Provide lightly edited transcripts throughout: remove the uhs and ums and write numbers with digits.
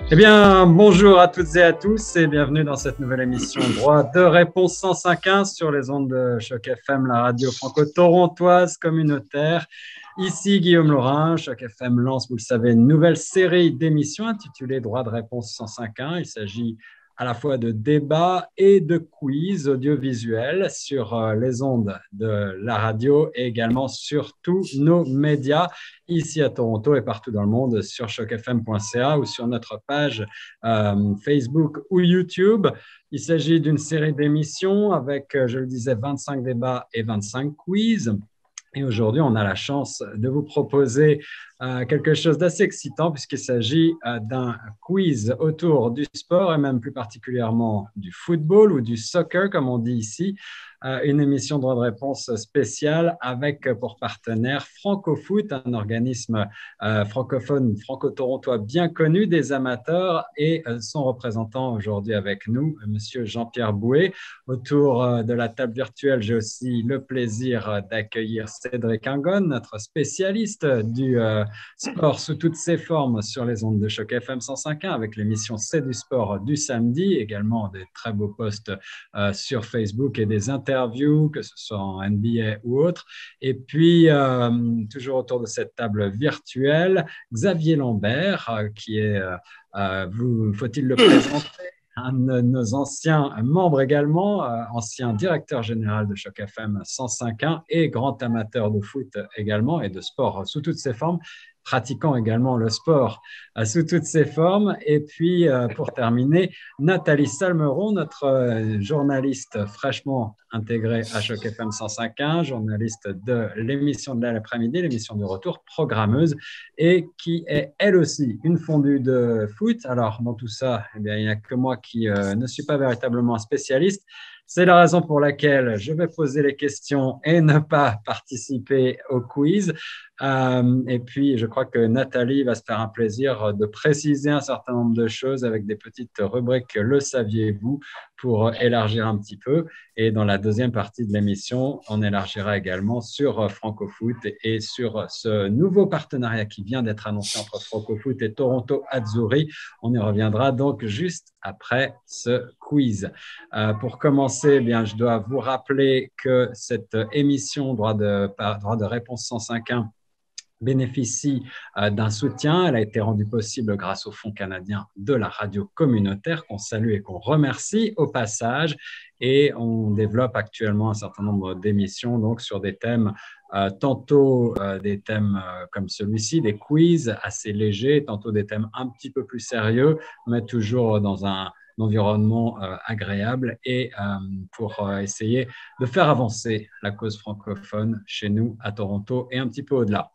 Eh bien, bonjour à toutes et à tous et bienvenue dans cette nouvelle émission Droit de réponse 105.1 sur les ondes de Choc FM, la radio franco-torontoise communautaire. Ici Guillaume Laurin. Choc FM lance, vous le savez, une nouvelle série d'émissions intitulée Droit de réponse 105.1. Il s'agit à la fois de débats et de quiz audiovisuels sur les ondes de la radio et également sur tous nos médias ici à Toronto et partout dans le monde sur chocfm.ca ou sur notre page Facebook ou YouTube. Il s'agit d'une série d'émissions avec, je le disais, 25 débats et 25 quiz. Et aujourd'hui, on a la chance de vous proposer quelque chose d'assez excitant puisqu'il s'agit d'un quiz autour du sport et même plus particulièrement du football ou du soccer, comme on dit ici. Une émission droit de réponse spéciale avec pour partenaire Francofoot, un organisme francophone, franco-torontois bien connu des amateurs et son représentant aujourd'hui avec nous, Monsieur Jean-Pierre Bouet. Autour de la table virtuelle, j'ai aussi le plaisir d'accueillir Cédric Angon, notre spécialiste du sport sous toutes ses formes sur les ondes de Choc FM 105.1 avec l'émission C'est du sport du samedi, également des très beaux posts sur Facebook et des interviews, que ce soit en NBA ou autre. Et puis, toujours autour de cette table virtuelle, Xavier Lambert, qui est, faut-il le présenter, un de nos anciens membres également, ancien directeur général de Choc FM 105.1 et grand amateur de foot également et de sport sous toutes ses formes, pratiquant également le sport sous toutes ses formes. Et puis, pour terminer, Nathalie Salmeron, notre journaliste fraîchement intégrée à Choc FM 105.1, journaliste de l'émission de l'après-midi, l'émission de retour, programmeuse, et qui est elle aussi une fondue de foot. Alors, dans tout ça, eh bien, il n'y a que moi qui ne suis pas véritablement un spécialiste. C'est la raison pour laquelle je vais poser les questions et ne pas participer au quiz. Et puis, je crois que Nathalie va se faire un plaisir de préciser un certain nombre de choses avec des petites rubriques Le saviez-vous pour élargir un petit peu. Et dans la deuxième partie de l'émission, on élargira également sur Francofoot et sur ce nouveau partenariat qui vient d'être annoncé entre Francofoot et Toronto Azzurri. On y reviendra donc juste après ce quiz. Pour commencer, eh bien, je dois vous rappeler que cette émission droit de réponse 105.1 bénéficie d'un soutien. Elle a été rendue possible grâce au Fonds canadien de la radio communautaire qu'on salue et qu'on remercie au passage. Et on développe actuellement un certain nombre d'émissions donc sur des thèmes, tantôt des thèmes comme celui-ci, des quiz assez légers, tantôt des thèmes un petit peu plus sérieux, mais toujours dans un environnement agréable et pour essayer de faire avancer la cause francophone chez nous à Toronto et un petit peu au-delà.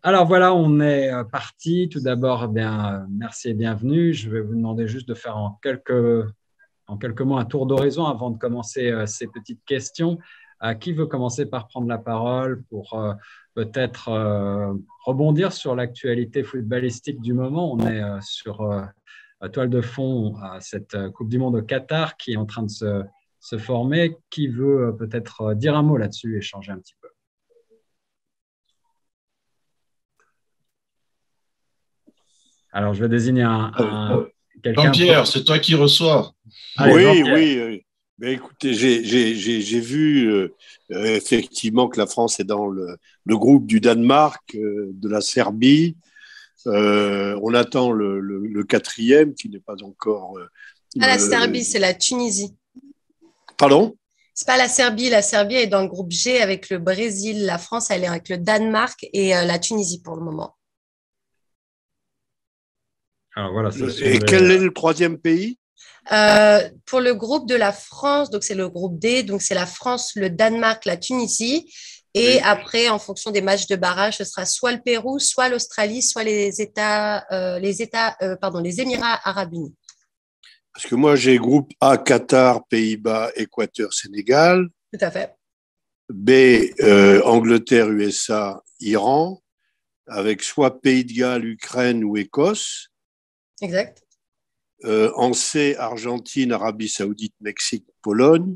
Alors voilà, on est parti. Tout d'abord, bien, merci et bienvenue. Je vais vous demander juste de faire en quelques mots un tour d'horizon avant de commencer ces petites questions. Qui veut commencer par prendre la parole pour peut-être rebondir sur l'actualité footballistique du moment? On est sur toile de fond cette Coupe du Monde au Qatar qui est en train de se former. Qui veut peut-être dire un mot là-dessus et changer un petit peu? Alors, je vais désigner quelqu'un. Jean-Pierre, c'est toi qui reçois. Allez, Oui, Jean-Pierre. oui. Ben, écoutez, j'ai vu effectivement que la France est dans le groupe du Danemark, de la Serbie. On attend le quatrième qui n'est pas encore. Pas la Serbie, c'est la Tunisie. Pardon? C'est pas la Serbie. La Serbie est dans le groupe G avec le Brésil. La France, elle est avec le Danemark et la Tunisie pour le moment. Alors voilà, Et quel est le troisième pays? Pour le groupe de la France, donc c'est le groupe D, donc c'est la France, le Danemark, la Tunisie. Et oui. Après, en fonction des matchs de barrage, ce sera soit le Pérou, soit l'Australie, soit les Émirats arabes unis. Parce que moi, j'ai groupe A, Qatar, Pays-Bas, Équateur, Sénégal. Tout à fait. B, Angleterre, USA, Iran, avec soit Pays de Galles, Ukraine ou Écosse. Exact. En C, Argentine, Arabie Saoudite, Mexique, Pologne.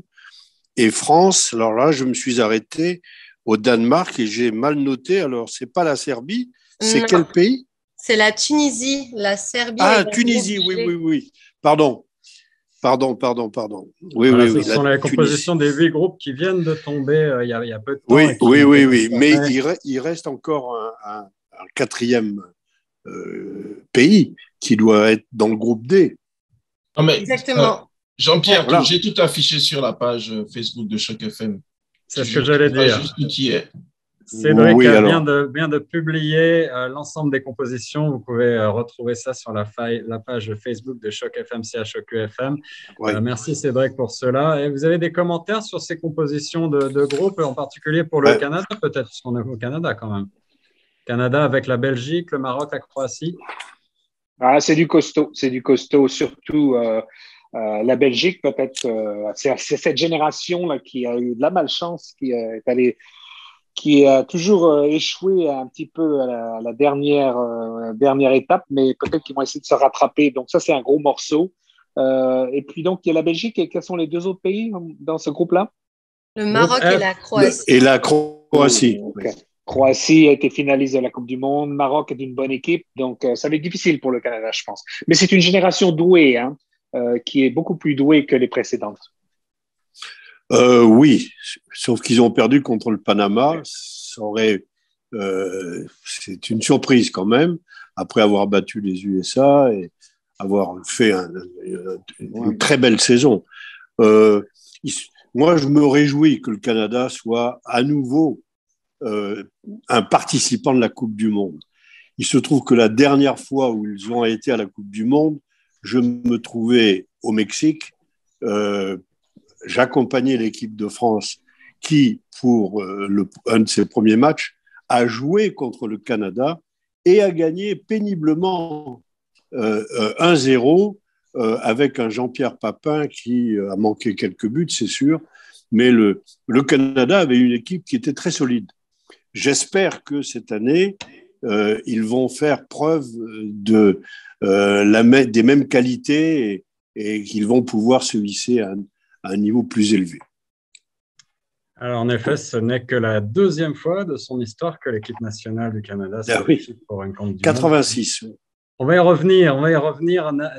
Et France, alors là, je me suis arrêté au Danemark et j'ai mal noté. Alors, c'est pas la Serbie, c'est non. Quel pays? C'est la Tunisie, la Serbie. Ah, Tunisie, oui. Pardon. Oui, Voilà, oui, ce oui. sont les compositions des 8 groupes qui viennent de tomber il y a peu de temps. Oui, et qui oui. Mais il reste encore un quatrième pays qui doit être dans le groupe D. Ah, mais, Exactement. Jean-Pierre, Voilà. j'ai tout affiché sur la page Facebook de Choc FM. C'est ce que j'allais dire. Juste qui est. Cédric Oui, vient de publier l'ensemble des compositions. Vous pouvez retrouver ça sur la page Facebook de Choc FM, Choc FM. Ouais. Merci Cédric pour cela. Et vous avez des commentaires sur ces compositions de groupe, en particulier pour le Canada, peut-être, puisqu'on est au Canada quand même. Canada avec la Belgique, le Maroc, la Croatie. Ah, c'est du costaud, surtout la Belgique, peut-être. C'est cette génération-là qui a eu de la malchance, qui a toujours échoué un petit peu à la dernière étape, mais peut-être qu'ils vont essayer de se rattraper. Donc ça, c'est un gros morceau. Et puis donc, il y a la Belgique. Et quels sont les deux autres pays dans ce groupe-là? Le Maroc et la Croatie. Et la Croatie. Okay. Croatie a été finaliste de la Coupe du Monde. Maroc est une bonne équipe. Donc, ça va être difficile pour le Canada, je pense. Mais c'est une génération douée, qui est beaucoup plus douée que les précédentes. Oui, sauf qu'ils ont perdu contre le Panama. C'est une surprise quand même, après avoir battu les USA et avoir fait une très belle saison. Moi, je me réjouis que le Canada soit à nouveau un participant de la Coupe du Monde. Il se trouve que la dernière fois où ils ont été à la Coupe du Monde, je me trouvais au Mexique. J'accompagnais l'équipe de France qui, pour un de ses premiers matchs, a joué contre le Canada et a gagné péniblement 1-0 avec un Jean-Pierre Papin qui a manqué quelques buts, c'est sûr, mais le Canada avait une équipe qui était très solide. J'espère que cette année, ils vont faire preuve des mêmes qualités et qu'ils vont pouvoir se hisser à un niveau plus élevé. Alors, en effet, ce n'est que la deuxième fois de son histoire que l'équipe nationale du Canada se qualifie pour une Coupe du 86. Monde. On va y revenir.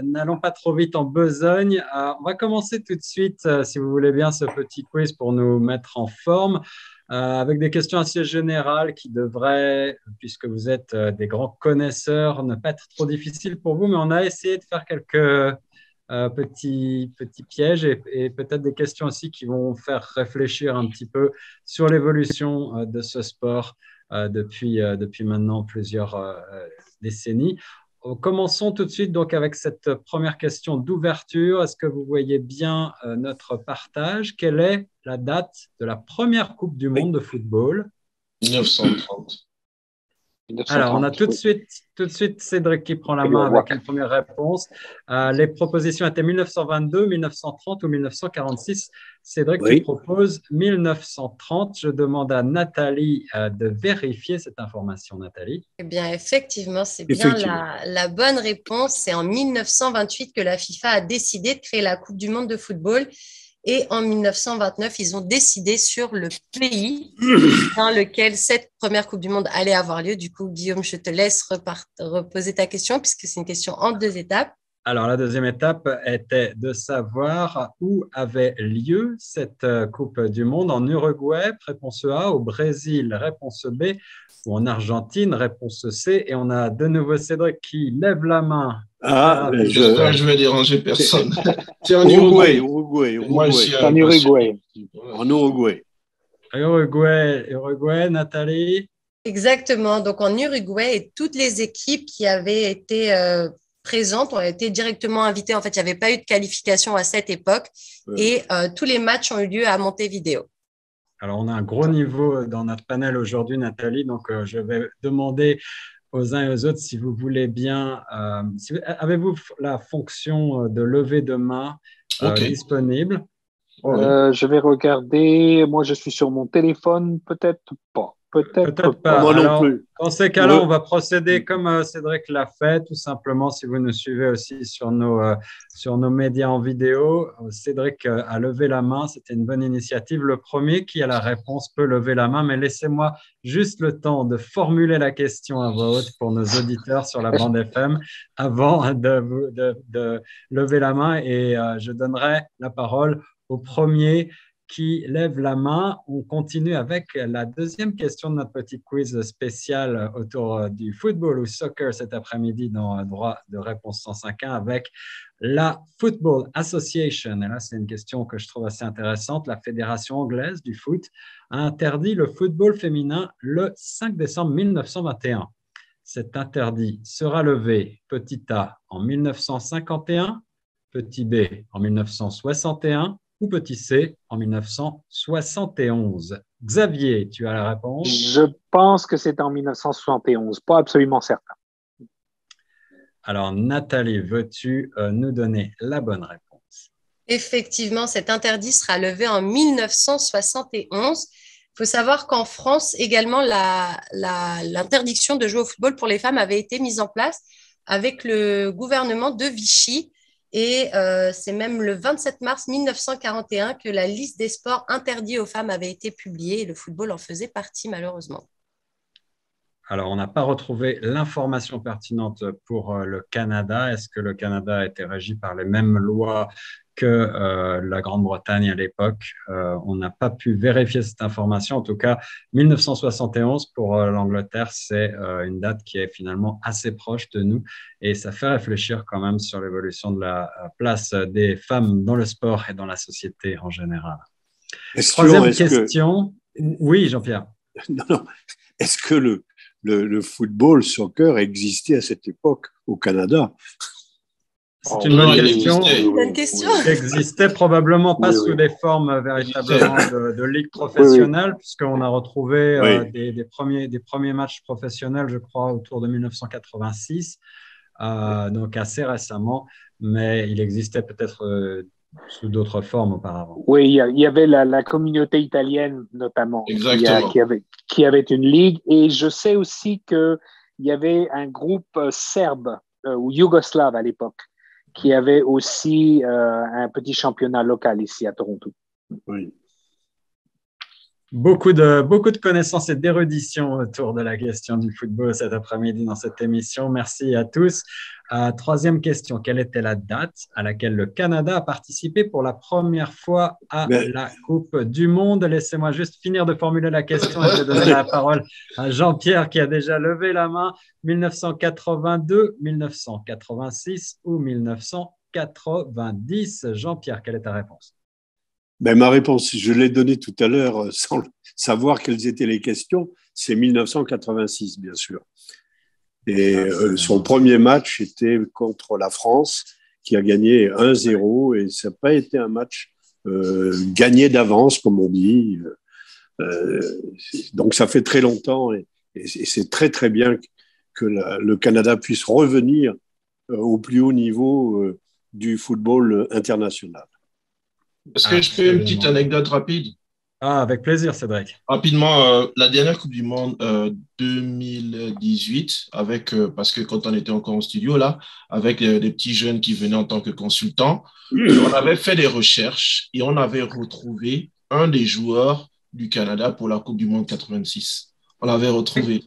N'allons pas trop vite en besogne. On va commencer tout de suite, si vous voulez bien, ce petit quiz pour nous mettre en forme. Avec des questions assez générales qui devraient, puisque vous êtes des grands connaisseurs, ne pas être trop difficiles pour vous, mais on a essayé de faire quelques petits pièges et peut-être des questions aussi qui vont faire réfléchir un petit peu sur l'évolution de ce sport depuis maintenant plusieurs décennies. Commençons tout de suite donc avec cette première question d'ouverture. Est-ce que vous voyez bien notre partage? Quelle est la date de la première Coupe du Monde de football? 1930. Alors, on a tout de suite Cédric qui prend la main avec une première réponse. Les propositions étaient 1922, 1930 ou 1946. Cédric, tu proposes 1930. Je demande à Nathalie de vérifier cette information. Nathalie? Eh bien, effectivement, c'est bien la bonne réponse. C'est en 1928 que la FIFA a décidé de créer la Coupe du Monde de football. Et en 1929, ils ont décidé sur le pays dans lequel cette première Coupe du Monde allait avoir lieu. Du coup, Guillaume, je te laisse reposer ta question puisque c'est une question en 2 étapes. Alors, la deuxième étape était de savoir où avait lieu cette Coupe du Monde. En Uruguay, réponse A, au Brésil, réponse B, ou en Argentine, réponse C. Et on a de nouveau Cédric qui lève la main. Je vais déranger personne. C'est en Uruguay. Moi aussi, en Uruguay. En Uruguay. Uruguay, Nathalie? Exactement. Donc, en Uruguay, et toutes les équipes qui avaient été présentes ont été directement invitées. En fait, il n'y avait pas eu de qualification à cette époque et tous les matchs ont eu lieu à Montevideo. Alors, on a un gros niveau dans notre panel aujourd'hui, Nathalie. Donc, je vais demander aux uns et aux autres si vous voulez bien. Avez-vous la fonction de lever de main disponible? Je vais regarder. Moi, je suis sur mon téléphone. Peut-être pas. Peut-être pas. Moi non Alors, plus. dans ces cas-là, on va procéder comme Cédric l'a fait, tout simplement. Si vous nous suivez aussi sur nos médias en vidéo, Cédric a levé la main. C'était une bonne initiative. Le premier qui a la réponse peut lever la main, mais laissez-moi juste le temps de formuler la question à voix haute pour nos auditeurs sur la bande FM avant de lever la main et je donnerai la parole au premier qui lève la main. On continue avec la deuxième question de notre petit quiz spécial autour du football ou soccer cet après-midi dans Droit de réponse 105.1 avec la Football Association. Et là, c'est une question que je trouve assez intéressante. La Fédération anglaise du foot a interdit le football féminin le 5 décembre 1921. Cet interdit sera levé, petit a, en 1951, petit b, en 1961, ou petit c en 1971. Xavier, tu as la réponse? Je pense que c'est en 1971, pas absolument certain. Alors, Nathalie, veux-tu nous donner la bonne réponse? Effectivement, cet interdit sera levé en 1971. Il faut savoir qu'en France, également, l'interdiction de jouer au football pour les femmes avait été mise en place avec le gouvernement de Vichy. Et c'est même le 27 mars 1941 que la liste des sports interdits aux femmes avait été publiée et le football en faisait partie, malheureusement. Alors, on n'a pas retrouvé l'information pertinente pour le Canada. Est-ce que le Canada a été régi par les mêmes lois que la Grande-Bretagne à l'époque? On n'a pas pu vérifier cette information. En tout cas, 1971 pour l'Angleterre, c'est une date qui est finalement assez proche de nous et ça fait réfléchir quand même sur l'évolution de la place des femmes dans le sport et dans la société en général. Troisième question. Oui, Jean-Pierre. Non. Est-ce que le football, soccer existait à cette époque au Canada? C'est une bonne question. Bonne question. Il existait probablement pas sous des formes véritablement de ligue professionnelle, puisqu'on a retrouvé des premiers matchs professionnels, je crois, autour de 1986, donc assez récemment, mais il existait peut-être sous d'autres formes auparavant. Oui, il y avait la communauté italienne notamment qui avait une ligue, et je sais aussi qu'il y avait un groupe serbe ou yougoslave à l'époque qui avait aussi un petit championnat local ici à Toronto. Oui. Beaucoup de connaissances et d'érudition autour de la question du football cet après-midi dans cette émission. Merci à tous. Troisième question, quelle était la date à laquelle le Canada a participé pour la première fois à la Coupe du Monde? Laissez-moi juste finir de formuler la question et je vais donner la parole à Jean-Pierre qui a déjà levé la main. 1982, 1986 ou 1990? Jean-Pierre, quelle est ta réponse? Ma réponse, je l'ai donnée tout à l'heure sans savoir quelles étaient les questions, c'est 1986, bien sûr. Et son premier match était contre la France, qui a gagné 1-0, et ça n'a pas été un match gagné d'avance, comme on dit. Donc, ça fait très longtemps, et c'est très, très bien que le Canada puisse revenir au plus haut niveau du football international. Est-ce que je fais une petite anecdote rapide? Avec plaisir, Cédric. Rapidement, la dernière Coupe du Monde 2018, parce que quand on était encore en studio, là, avec des petits jeunes qui venaient en tant que consultants, on avait fait des recherches et on avait retrouvé un des joueurs du Canada pour la Coupe du Monde 86. On l'avait retrouvé.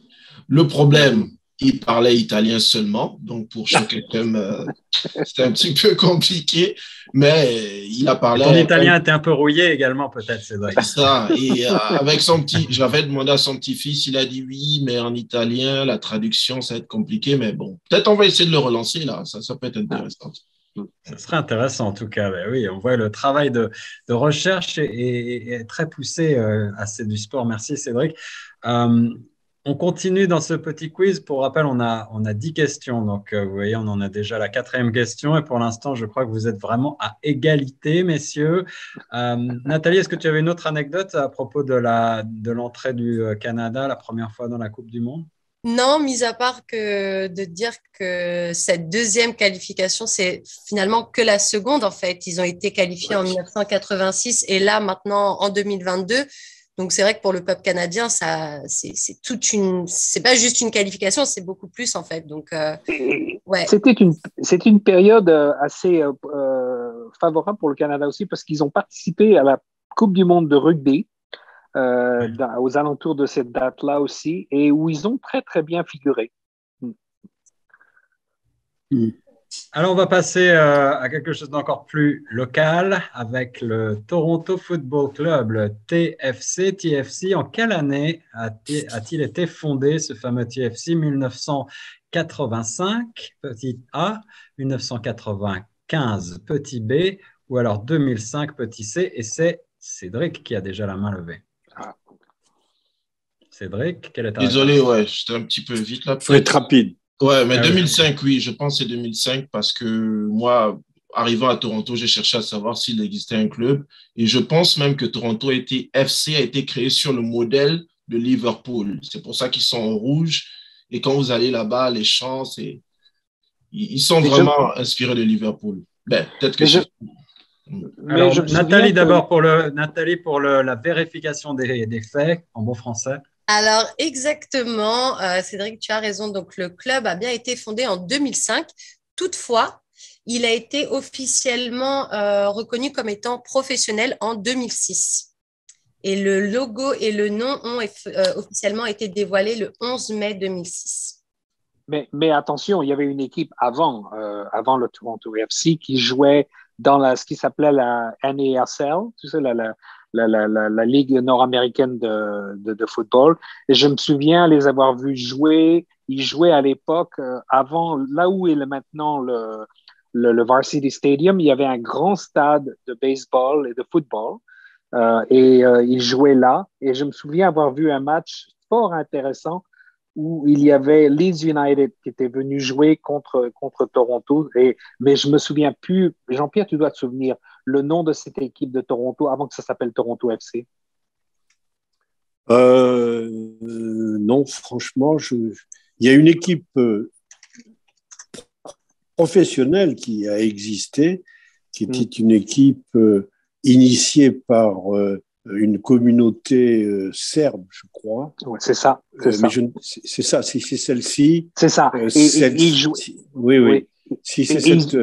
Le problème, il parlait italien seulement, donc pour chaque thème, c'était un petit peu compliqué, mais il a parlé. Ton italien était un peu rouillé également, peut-être, Cédric. C'est ça. Et avec j'avais demandé à son petit-fils, il a dit oui, mais en italien, la traduction, ça va être compliqué, mais bon, peut-être on va essayer de le relancer là, ça peut être intéressant. Ce serait intéressant en tout cas. Ben oui, on voit le travail de recherche est très poussé à du sport. Merci, Cédric. On continue dans ce petit quiz. Pour rappel, on a 10 questions. Donc, vous voyez, on en a déjà la 4e question. Et pour l'instant, je crois que vous êtes vraiment à égalité, messieurs. Nathalie, est-ce que tu avais une autre anecdote à propos de l'entrée du Canada la première fois dans la Coupe du Monde? Non, mis à part que de dire que cette deuxième qualification, c'est finalement que la seconde, en fait. Ils ont été qualifiés en 1986 et là, maintenant, en 2022. Donc, c'est vrai que pour le peuple canadien, c'est pas juste une qualification, c'est beaucoup plus, en fait. Donc, ouais. C'était une période assez favorable pour le Canada aussi parce qu'ils ont participé à la Coupe du monde de rugby aux alentours de cette date-là aussi et où ils ont très, très bien figuré. Alors, on va passer à quelque chose d'encore plus local avec le Toronto Football Club, le TFC. En quelle année a-t-il été fondé, ce fameux TFC? 1985, petit A, 1995, petit B, ou alors 2005, petit C? Et c'est Cédric qui a déjà la main levée. Cédric, quelle est ta réponse? Désolé, ouais, j'étais un petit peu vite là. Il faut être rapide. Ouais, mais Ah 2005, oui, je pense que c'est 2005 parce que moi, arrivant à Toronto, j'ai cherché à savoir s'il existait un club. Et je pense même que FC a été créé sur le modèle de Liverpool. C'est pour ça qu'ils sont en rouge. Et quand vous allez là-bas, les champs, ils sont vraiment inspirés de Liverpool. Ben, peut-être que c'est... Alors, Nathalie, d'abord, pour la vérification des faits, en bon français. Alors, exactement, Cédric, tu as raison. Donc, le club a bien été fondé en 2005. Toutefois, il a été officiellement reconnu comme étant professionnel en 2006. Et le logo et le nom ont officiellement été dévoilés le 11 mai 2006. Mais attention, il y avait une équipe avant le Toronto FC qui jouait dans ce qui s'appelait la NASL, tu sais, la Ligue nord-américaine de football. Et je me souviens les avoir vus jouer. Ils jouaient à l'époque, avant, là où est maintenant le Varsity Stadium, il y avait un grand stade de baseball et de football. Ils jouaient là. Et je me souviens avoir vu un match fort intéressant où il y avait Leeds United qui était venu jouer contre Toronto. Mais je me souviens plus, Jean-Pierre, tu dois te souvenir, le nom de cette équipe de Toronto avant que ça s'appelle Toronto FC. Non, franchement, il y a une équipe professionnelle qui a existé, qui était une équipe initiée par une communauté serbe, je crois. Ouais, c'est ça. C'est ça, si c'est celle-ci. C'est ça. Oui. Si c'est cette.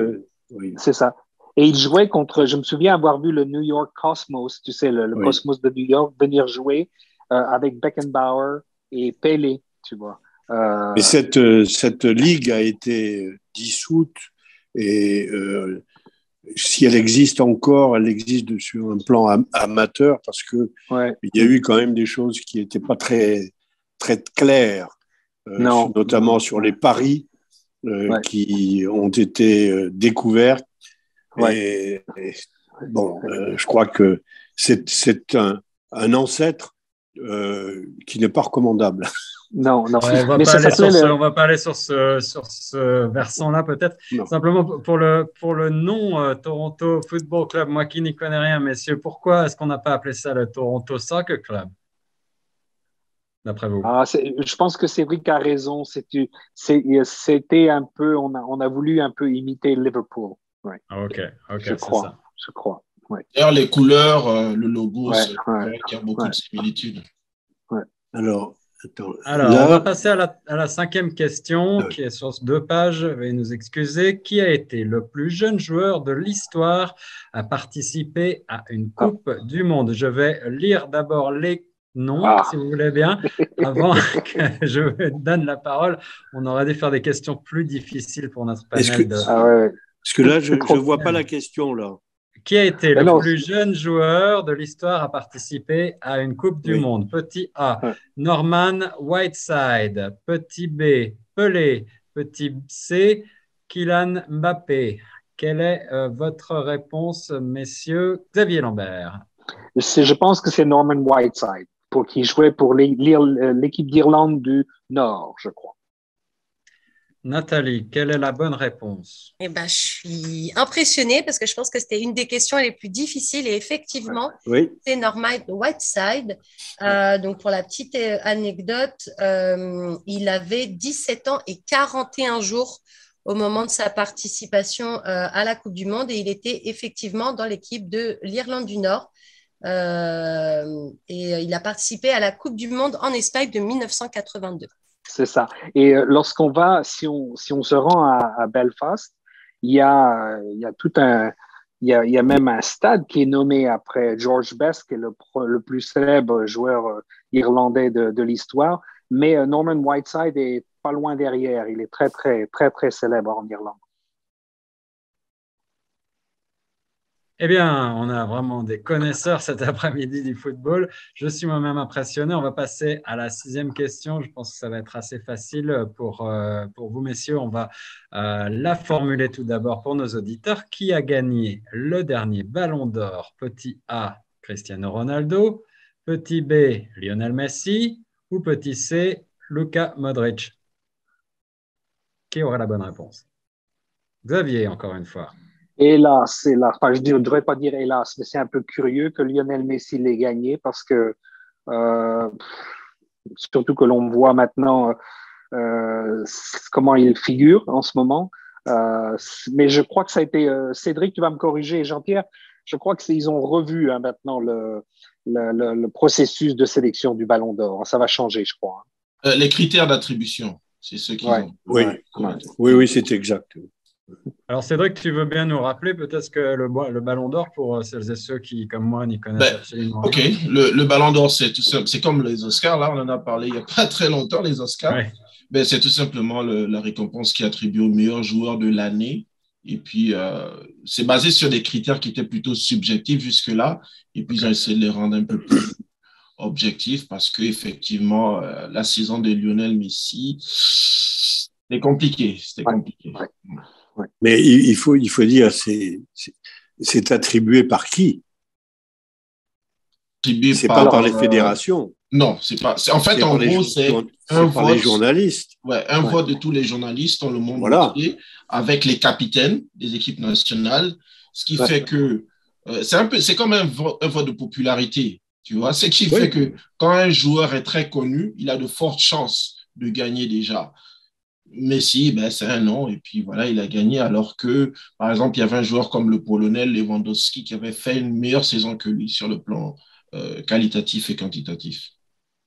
Oui. C'est ça. Et il jouait contre, je me souviens avoir vu le New York Cosmos, tu sais, le Cosmos de New York, venir jouer avec Beckenbauer et Pelé, tu vois. Mais cette ligue a été dissoute et si elle existe encore, elle existe sur un plan amateur parce que il y a eu quand même des choses qui n'étaient pas très, très claires, notamment sur les paris qui ont été découverts. Et bon, je crois que c'est un ancêtre qui n'est pas recommandable. Non. On va pas aller sur ce versant-là peut-être. Simplement pour le nom Toronto Football Club, moi qui n'y connais rien, messieurs, pourquoi est-ce qu'on n'a pas appelé ça le Toronto Soccer Club, d'après vous? Je pense que Cédric a raison. C'était un peu, on a voulu un peu imiter Liverpool. Ouais. Ok, je crois. Ouais. D'ailleurs, les couleurs, le logo, il y a beaucoup de similitudes. Ouais. Alors, on va passer à la cinquième question qui est sur 2 pages. Veuillez nous excuser. Qui a été le plus jeune joueur de l'histoire à participer à une Coupe du Monde? Je vais lire d'abord les noms, si vous voulez bien. Avant que je vous donne la parole, on aurait dû faire des questions plus difficiles pour notre panel. Parce que là, je ne vois pas la question, là. Qui a été le plus jeune joueur de l'histoire à participer à une Coupe du Monde? Petit A, Norman Whiteside. Petit B, Pelé. Petit C, Kylian Mbappé. Quelle est votre réponse, messieurs? Xavier Lambert. Je pense que c'est Norman Whiteside, qui jouait pour l'équipe d'Irlande du Nord, je crois. Nathalie, quelle est la bonne réponse? Je suis impressionnée parce que je pense que c'était une des questions les plus difficiles et effectivement, c'est Norman Whiteside. Donc, pour la petite anecdote, il avait 17 ans et 41 jours au moment de sa participation à la Coupe du Monde et il était effectivement dans l'équipe de l'Irlande du Nord. Et il a participé à la Coupe du Monde en Espagne de 1982. C'est ça. Et lorsqu'on va, si on se rend à Belfast, il y a tout un, il y a même un stade qui est nommé après George Best, qui est le plus célèbre joueur irlandais de l'histoire. Mais Norman Whiteside est pas loin derrière. Il est très, très, très, très célèbre en Irlande. Eh bien, on a vraiment des connaisseurs cet après-midi du football. Je suis moi-même impressionné. On va passer à la 6e question. Je pense que ça va être assez facile pour vous, messieurs. On va la formuler tout d'abord pour nos auditeurs. Qui a gagné le dernier Ballon d'Or? Petit A, Cristiano Ronaldo. Petit B, Lionel Messi. Ou petit C, Luka Modric? Qui aura la bonne réponse? Xavier, encore une fois. Hélas. Enfin, je ne devrais pas dire hélas, mais c'est un peu curieux que Lionel Messi l'ait gagné parce que, surtout que l'on voit maintenant comment il figure en ce moment. Mais je crois que ça a été, Cédric, tu vas me corriger, Jean-Pierre, je crois qu'ils ont revu maintenant le processus de sélection du Ballon d'Or. Ça va changer, je crois. Les critères d'attribution, c'est ce qu'ils ont. Oui, c'est exact. Alors Cédric, tu veux bien nous rappeler peut-être que le Ballon d'Or pour celles et ceux qui, comme moi, n'y connaissent absolument rien. Ok, le Ballon d'Or, c'est tout simple. C'est comme les Oscars, là, on en a parlé il n'y a pas très longtemps, les Oscars. Ouais. Ben, c'est tout simplement la récompense qui est attribuée au meilleur joueur de l'année. Et puis, c'est basé sur des critères qui étaient plutôt subjectifs jusque-là. Et puis, ils ont essayé de les rendre un peu plus objectifs parce qu'effectivement, la saison de Lionel Messi, c'était compliqué. Ouais. Mais il faut dire, c'est attribué par qui? C'est pas par les fédérations. Non, c'est pas. En fait, en gros, c'est un vote. Par les journalistes. Ouais, un vote de tous les journalistes dans le monde entier, avec les capitaines des équipes nationales, ce qui fait que c'est comme un vote de popularité, tu vois. Ce qui fait que quand un joueur est très connu, il a de fortes chances de gagner déjà. Messi, ben, c'est un nom, et puis voilà, il a gagné, alors que, par exemple, il y avait un joueur comme le Polonais Lewandowski qui avait fait une meilleure saison que lui sur le plan qualitatif et quantitatif.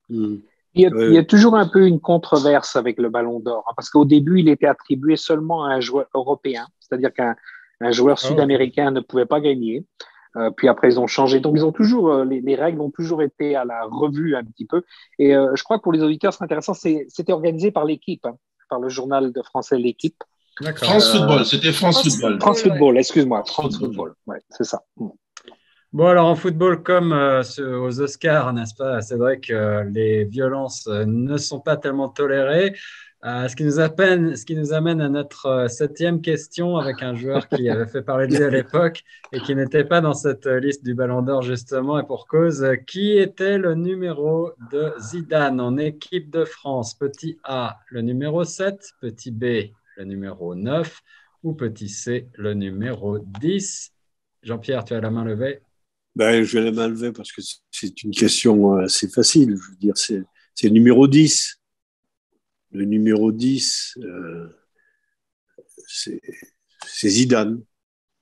Il y a toujours un peu une controverse avec le Ballon d'Or, hein, parce qu'au début, il était attribué seulement à un joueur européen, c'est-à-dire qu'un joueur sud-américain ne pouvait pas gagner. Puis après, ils ont changé. Donc, ils ont toujours, les règles ont toujours été à la revue un petit peu. Et je crois que pour les auditeurs, c'est intéressant, c'était organisé par l'équipe, hein, par le journal de français L'équipe. France Football, c'était France Football. France Football, excuse-moi, France Football, ouais, c'est ça. Bon, alors en football, comme aux Oscars, n'est-ce pas, c'est vrai que les violences ne sont pas tellement tolérées. Ce qui nous amène à notre 7e question avec un joueur qui avait fait parler de lui à l'époque et qui n'était pas dans cette liste du Ballon d'Or justement, et pour cause. Qui était le numéro de Zidane en équipe de France? Petit A, le numéro 7, petit B, le numéro 9 ou petit C, le numéro 10? Jean-Pierre, tu as la main levée. Ben, je vais la main levée parce que c'est une question assez facile. Je veux dire, c'est le numéro 10. Le numéro 10, c'est Zidane.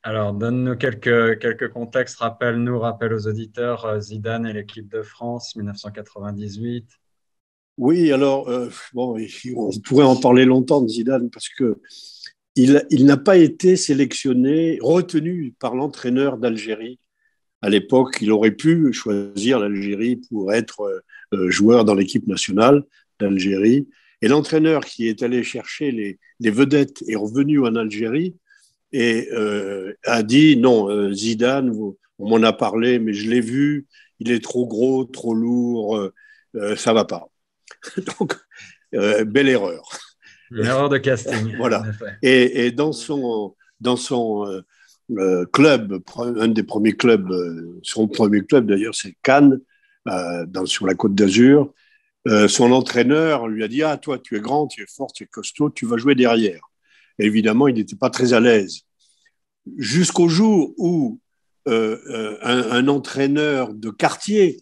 Alors, donne-nous quelques contextes. Rappelle aux auditeurs, Zidane et l'équipe de France, 1998. Oui, alors, bon, on pourrait en parler longtemps de Zidane parce qu'il n'a pas été retenu par l'entraîneur d'Algérie. À l'époque, il aurait pu choisir l'Algérie pour être joueur dans l'équipe nationale d'Algérie. Et l'entraîneur qui est allé chercher les vedettes est revenu en Algérie et a dit non, Zidane, on m'en a parlé, mais je l'ai vu, il est trop gros, trop lourd, ça va pas. Donc, belle erreur. Une erreur de casting. Voilà. Et dans son club, un des premiers clubs, son premier club d'ailleurs, c'est Cannes, sur la Côte d'Azur. Son entraîneur lui a dit « Ah, toi, tu es grand, tu es fort, tu es costaud, tu vas jouer derrière. » Évidemment, il n'était pas très à l'aise. Jusqu'au jour où un entraîneur de quartier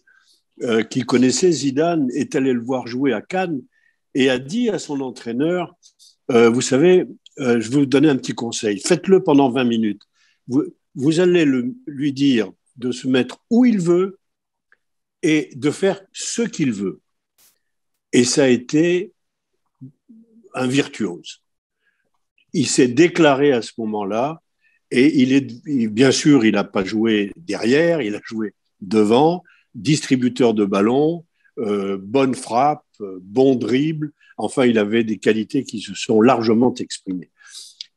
qui connaissait Zidane est allé le voir jouer à Cannes et a dit à son entraîneur « Vous savez, je vais vous donner un petit conseil. Faites-le pendant 20 minutes. Vous allez lui dire de se mettre où il veut et de faire ce qu'il veut. Et ça a été un virtuose. Il s'est déclaré à ce moment-là et bien sûr, il n'a pas joué derrière, il a joué devant, distributeur de ballon, bonne frappe, bon dribble. Enfin, il avait des qualités qui se sont largement exprimées.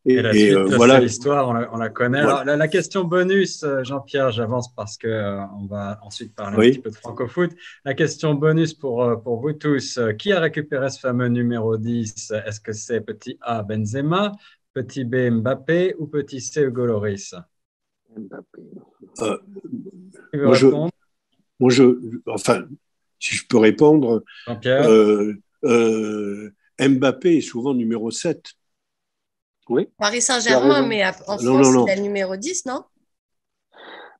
Et la suite, c'est l'histoire, on la connaît. Voilà. Alors, la question bonus, Jean-Pierre, j'avance parce qu'on va ensuite parler un petit peu de franco-foot. La question bonus pour vous tous, qui a récupéré ce fameux numéro 10? Est-ce que c'est petit A, Benzema, petit B, Mbappé ou petit C, Hugo Lloris? Mbappé. Enfin, si je peux répondre, Jean-Pierre, Mbappé est souvent numéro 7. Oui. Paris Saint-Germain, mais en France, il a le numéro 10, non?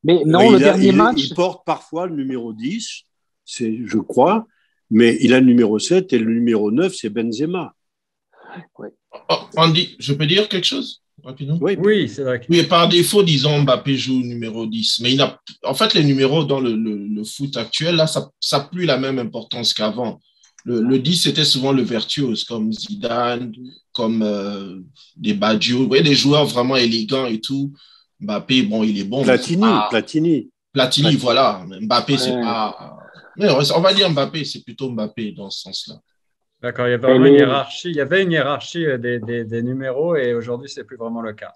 Mais non, le dernier match. Il porte parfois le numéro 10, je crois, mais il a le numéro 7 et le numéro 9, c'est Benzema. Oui. Andy, je peux dire quelque chose rapidement? Oui, c'est vrai. Oui, par défaut, disons, Mbappé joue numéro 10. Mais en fait, les numéros dans le foot actuel, là, ça n'a plus la même importance qu'avant. Le 10, c'était souvent le virtuose, comme Zidane, comme des Baggio. Vous voyez, des joueurs vraiment élégants et tout. Mbappé, bon, il est bon. Platini, voilà. Mbappé, c'est pas... Mais on va dire Mbappé, c'est plutôt Mbappé dans ce sens-là. D'accord, il y avait vraiment une hiérarchie. Il y avait une hiérarchie des numéros et aujourd'hui, ce n'est plus vraiment le cas.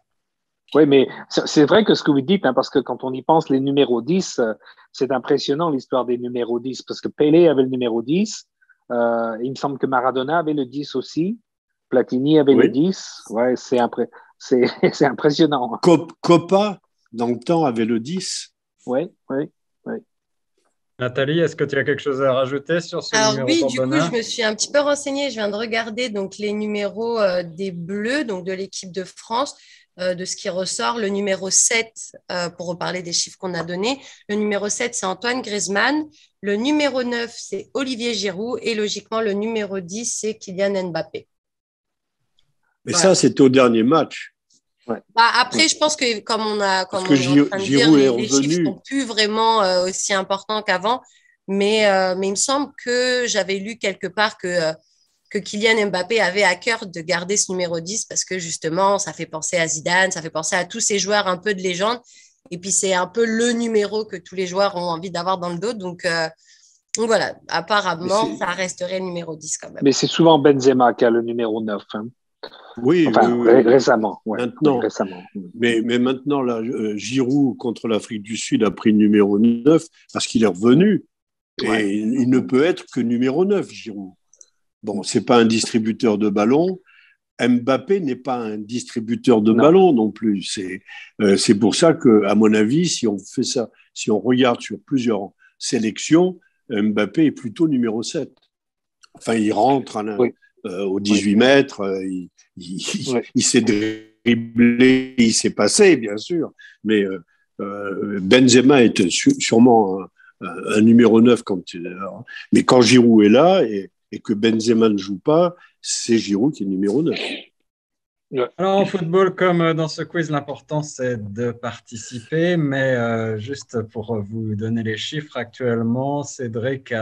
Oui, mais c'est vrai que ce que vous dites, parce que quand on y pense, les numéros 10, c'est impressionnant l'histoire des numéros 10, parce que Pelé avait le numéro 10, il me semble que Maradona avait le 10 aussi, Platini avait le 10. Ouais, c'est impressionnant. Copa, dans le temps, avait le 10. Oui. Nathalie, est-ce que tu as quelque chose à rajouter sur ce numéro? Oui, du coup, je me suis un petit peu renseignée. Je viens de regarder donc, les numéros des Bleus, donc de l'équipe de France. De ce qui ressort, le numéro 7, pour reparler des chiffres qu'on a donnés, le numéro 7, c'est Antoine Griezmann. Le numéro 9, c'est Olivier Giroud. Et logiquement, le numéro 10, c'est Kylian Mbappé. Mais ça, c'était au dernier match. Ouais. Après, je pense que comme on est en train de Giroud dire, les chiffres ne sont plus vraiment aussi importants qu'avant. Mais il me semble que j'avais lu quelque part que Kylian Mbappé avait à cœur de garder ce numéro 10 parce que justement, ça fait penser à Zidane, ça fait penser à tous ces joueurs un peu de légende. Et puis, c'est un peu le numéro que tous les joueurs ont envie d'avoir dans le dos. Donc voilà, apparemment, ça resterait le numéro 10 quand même. Mais c'est souvent Benzema qui a le numéro 9. Oui, récemment. Ouais, maintenant. Récemment. Mais maintenant, là, Giroud contre l'Afrique du Sud a pris le numéro 9 parce qu'il est revenu. Et il ne peut être que numéro 9, Giroud. Bon, ce n'est pas un distributeur de ballon. Mbappé n'est pas un distributeur de ballon non plus. C'est pour ça qu'à mon avis, si on fait ça, si on regarde sur plusieurs sélections, Mbappé est plutôt numéro 7. Enfin, il rentre aux 18 mètres, il s'est dribblé, il s'est passé, bien sûr. Mais Benzema est sûrement un numéro 9 mais quand Giroud est là et que Benzema ne joue pas, c'est Giroud qui est numéro 9. Alors en football, comme dans ce quiz, l'important c'est de participer, mais juste pour vous donner les chiffres, actuellement, Cédric est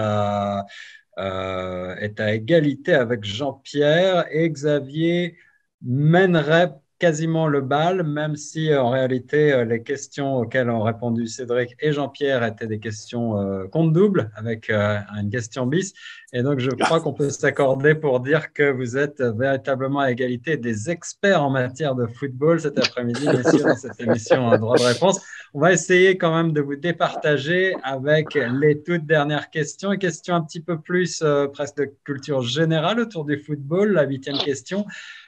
à égalité avec Jean-Pierre et Xavier mènerait quasiment le bal, même si en réalité les questions auxquelles ont répondu Cédric et Jean-Pierre étaient des questions compte double avec une question bis. Et donc je crois qu'on peut s'accorder pour dire que vous êtes véritablement à égalité, des experts en matière de football cet après-midi, messieurs, dans cette émission Droit de réponse. On va essayer quand même de vous départager avec les toutes dernières questions, et questions un petit peu plus presque de culture générale autour du football. La 8e question.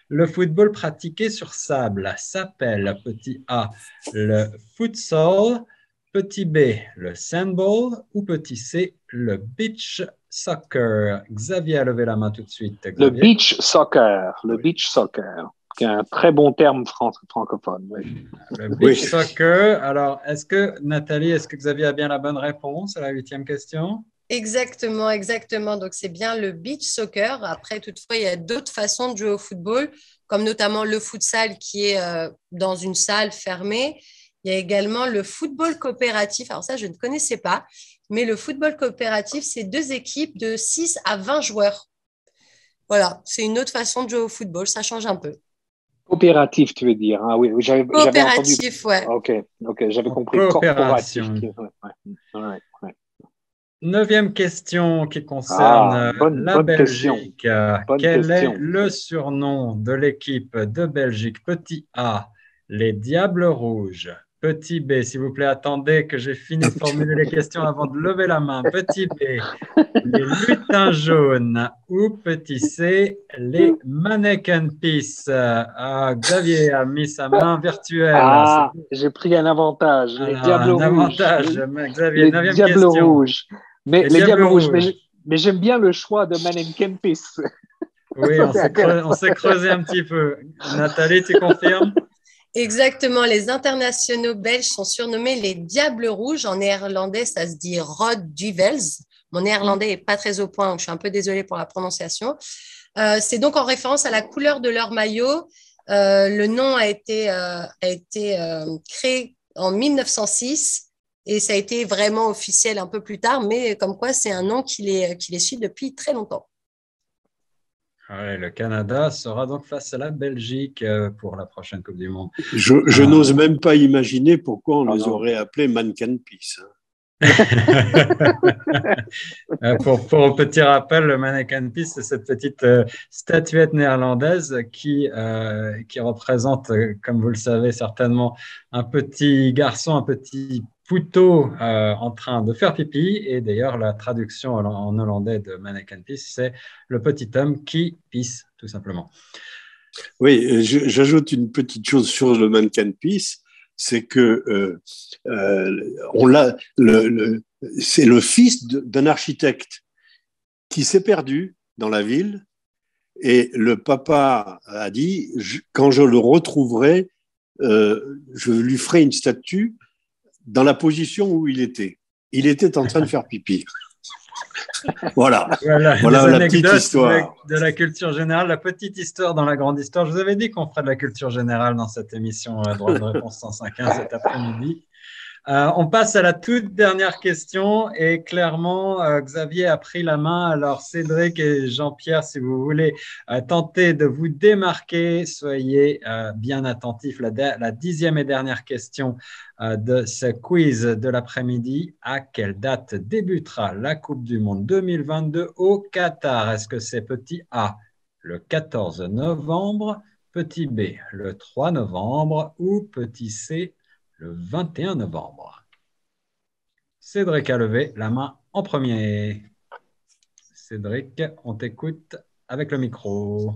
Le football pratiqué sur sable s'appelle, petit A, le futsal, petit B, le sandball ou petit C, le beach soccer. Xavier a levé la main tout de suite. Xavier. Le beach soccer, qui est un très bon terme francophone. Oui. Le beach soccer. Alors, Nathalie, est-ce que Xavier a bien la bonne réponse à la 8e question? Exactement. Donc, c'est bien le beach soccer. Après, toutefois, il y a d'autres façons de jouer au football, comme notamment le futsal qui est dans une salle fermée. Il y a également le football coopératif. Alors ça, je ne connaissais pas, mais le football coopératif, c'est 2 équipes de 6 à 20 joueurs. Voilà, c'est une autre façon de jouer au football, ça change un peu. Coopératif, tu veux dire. Ah oui, j'avais entendu. Coopératif, ouais. OK, j'avais compris. Coopération. Corporatif. Ouais. 9e question qui concerne la Belgique. Quel est le surnom de l'équipe de Belgique? Petit A, les Diables Rouges. Petit B, s'il vous plaît, attendez que j'ai fini de formuler les questions avant de lever la main. Petit B, les Lutins Jaunes. Ou petit C, les Mannequin Peace. Xavier a mis sa main virtuelle. J'ai pris un avantage. Alors, les Diables Rouges. Avantage, Xavier. Les 9e Diables question. Rouges. Mais les Diables Rouges. Mais j'aime bien le choix de Mannequin Peace. Oui, on s'est creusé un petit peu. Nathalie, tu confirmes? Exactement, les internationaux belges sont surnommés les Diables Rouges. En néerlandais, ça se dit Rode Duvels. Mon néerlandais n'est pas très au point, donc je suis un peu désolée pour la prononciation. C'est donc en référence à la couleur de leur maillot. Le nom a été créé en 1906 et ça a été vraiment officiel un peu plus tard, mais comme quoi c'est un nom qui les suit depuis très longtemps. Ouais, le Canada sera donc face à la Belgique pour la prochaine Coupe du Monde. Je n'ose même pas imaginer pourquoi on les aurait appelés Mannequin Peace. Pour un petit rappel, le Mannequin Peace, c'est cette petite statuette néerlandaise qui représente, comme vous le savez certainement, un petit garçon, un petit poutot en train de faire pipi. Et d'ailleurs, la traduction en hollandais de Mannequin Peace, c'est le petit homme qui pisse, tout simplement. Oui, j'ajoute une petite chose sur le Mannequin Peace, c'est que c'est le fils d'un architecte qui s'est perdu dans la ville et le papa a dit quand je le retrouverai, je lui ferai une statue dans la position où il était. Il était en train de faire pipi. Voilà la petite histoire de la culture générale, la petite histoire dans la grande histoire. Je vous avais dit qu'on ferait de la culture générale dans cette émission Droit de réponse 115 cet après-midi. On passe à la toute dernière question et clairement, Xavier a pris la main. Alors, Cédric et Jean-Pierre, si vous voulez tenter de vous démarquer, soyez bien attentifs. La 10e et dernière question de ce quiz de l'après-midi. À quelle date débutera la Coupe du Monde 2022 au Qatar? Est-ce que c'est petit A, le 14 novembre, petit B, le 3 novembre ou petit C, le 21 novembre? Cédric a levé la main en premier. Cédric, on t'écoute avec le micro.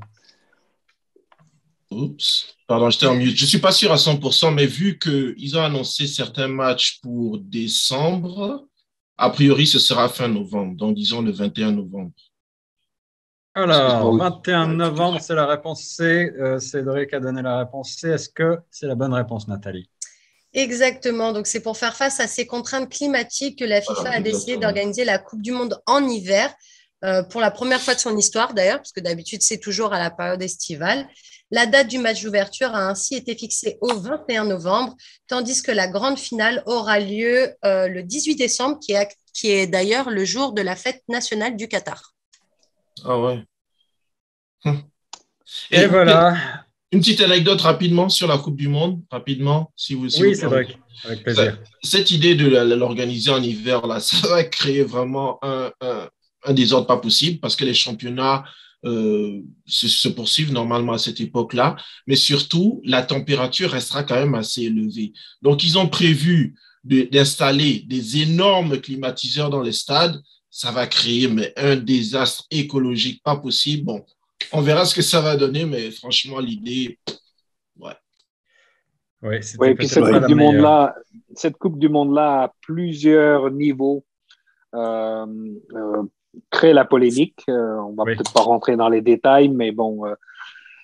Oups, pardon, j'étais en mute. Je ne suis pas sûr à 100%, mais vu qu'ils ont annoncé certains matchs pour décembre, a priori, ce sera fin novembre, donc disons le 21 novembre. Alors, 21 novembre, c'est la réponse C. Cédric a donné la réponse C. Est-ce que c'est la bonne réponse, Nathalie? Exactement. Donc, c'est pour faire face à ces contraintes climatiques que la FIFA a décidé d'organiser la Coupe du Monde en hiver, pour la première fois de son histoire d'ailleurs, parce que d'habitude, c'est toujours à la période estivale. La date du match d'ouverture a ainsi été fixée au 21 novembre, tandis que la grande finale aura lieu le 18 décembre, qui est d'ailleurs le jour de la fête nationale du Qatar. Ah ouais. Et voilà. Une petite anecdote rapidement sur la Coupe du Monde, rapidement, si vous oui, Cédric, avec plaisir. Cette idée de l'organiser en hiver, là, ça va créer vraiment un désordre pas possible parce que les championnats se poursuivent normalement à cette époque-là, mais surtout, la température restera quand même assez élevée. Donc, ils ont prévu d'installer des énormes climatiseurs dans les stades. Ça va créer un désastre écologique pas possible. Bon, on verra ce que ça va donner, mais franchement, l'idée, ouais. Oui, puis cette Coupe du Monde-là, à plusieurs niveaux, crée la polémique. On va peut-être pas rentrer dans les détails, mais bon,